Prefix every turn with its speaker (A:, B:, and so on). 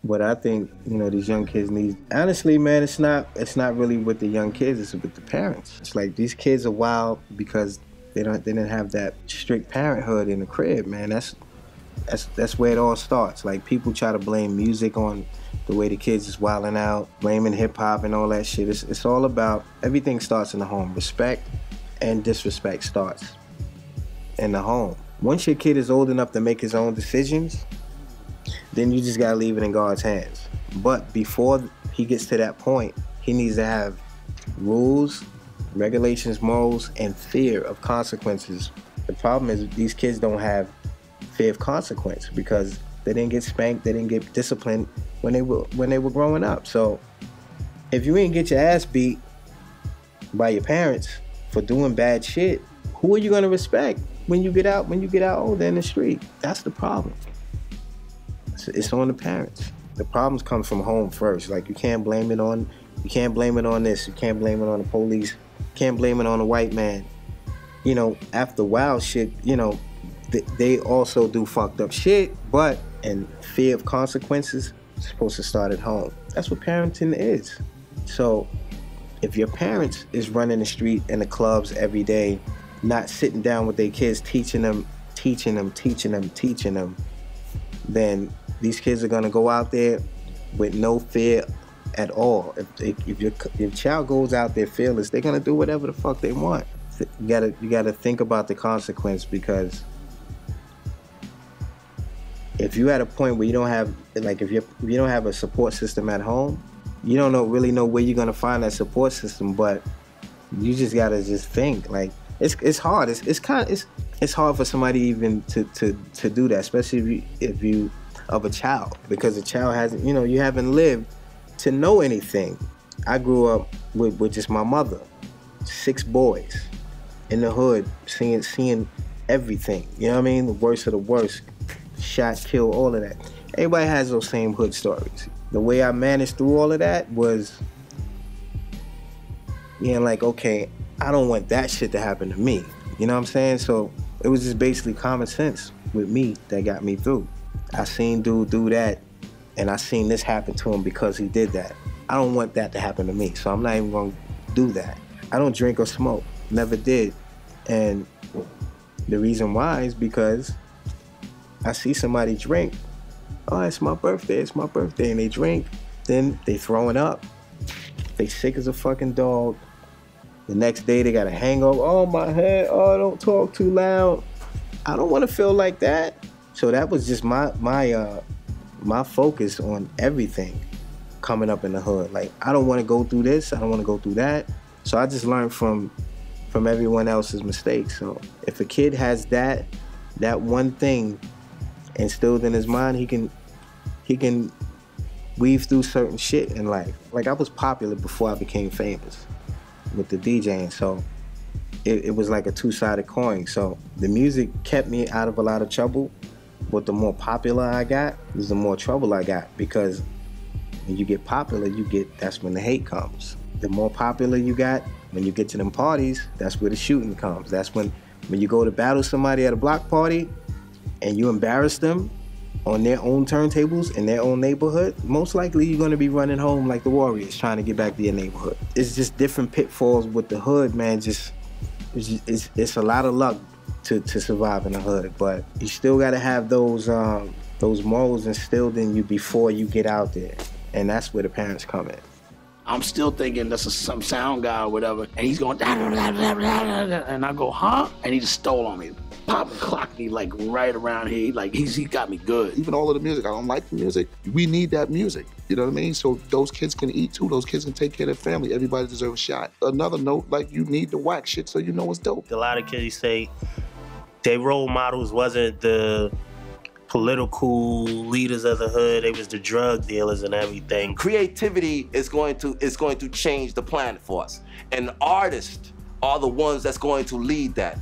A: What I think, you know, these young kids need, honestly, man, it's not really with the young kids, it's with the parents. It's like these kids are wild because they didn't have that strict parenthood in the crib, man. That's where it all starts. Like, people try to blame music on the way the kids is wilding out, blaming hip hop and all that shit. It's all about, everything starts in the home. Respect and disrespect starts in the home. Once your kid is old enough to make his own decisions, then you just gotta leave it in God's hands. But before he gets to that point, he needs to have rules, regulations, morals, and fear of consequences. The problem is these kids don't have fear of consequence because they didn't get spanked, they didn't get disciplined when they were growing up. So if you ain't get your ass beat by your parents for doing bad shit, who are you gonna respect when you get out older in the street? That's the problem. It's on the parents. The problems come from home first. Like, you can't blame it on this, you can't blame it on the police, you can't blame it on the white man. You know, after a while, shit, you know, they also do fucked up shit, but, and fear of consequences is supposed to start at home. That's what parenting is. So if your parents is running the street and the clubs every day, not sitting down with their kids, teaching them, then these kids are gonna go out there with no fear at all. If your child goes out there fearless, they're gonna do whatever the fuck they want. You gotta think about the consequence, because if you're at a point where you don't have, like, if you don't have a support system at home, you don't really know where you're gonna find that support system. But you just gotta just think. Like, it's hard. It's hard for somebody even to do that, especially if you of a child, because a child hasn't, you know, you haven't lived to know anything. I grew up with just my mother, 6 boys in the hood, seeing everything. You know what I mean? The worst of the worst. Shot, kill, all of that. Everybody has those same hood stories. The way I managed through all of that was, like, okay, I don't want that shit to happen to me. You know what I'm saying? So it was just basically common sense with me that got me through. I seen dude do that, and I seen this happen to him because he did that. I don't want that to happen to me, so I'm not even gonna do that. I don't drink or smoke, never did. And the reason why is because I see somebody drink, oh, it's my birthday, and they drink, then they throwing up, they sick as a fucking dog. The next day they got a hangover, oh, my head, oh, don't talk too loud. I don't wanna feel like that. So that was just my focus on everything coming up in the hood. Like, I don't wanna go through this, I don't wanna go through that. So I just learned from everyone else's mistakes. So if a kid has that one thing instilled in his mind, he can weave through certain shit in life. Like, I was popular before I became famous with the DJing, so it was like a two-sided coin. So the music kept me out of a lot of trouble, but the more popular I got, the more trouble I got, because when you get popular, that's when the hate comes. The more popular you got, when you get to them parties, that's where the shooting comes. That's when you go to battle somebody at a block party and you embarrass them on their own turntables in their own neighborhood, most likely you're gonna be running home like the Warriors trying to get back to your neighborhood. It's just different pitfalls with the hood, man. It's a lot of luck to survive in the hood, but you still gotta have those morals instilled in you before you get out there, and that's where the parents come in.
B: I'm still thinking that's some sound guy or whatever, and he's going, da, da, da, da, da, da, and I go, huh? And he just stole on me. Pop and clocked me like right around here. Like, he got me good.
C: Even all of the music, I don't like the music. We need that music, you know what I mean? So those kids can eat too. Those kids can take care of their family. Everybody deserves a shot. Another note, like, you need to whack shit so you know it's dope.
D: A lot of kids say their role models wasn't the political leaders of the hood, they was the drug dealers and everything.
E: Creativity is going to change the planet for us. And artists are the ones that's going to lead that.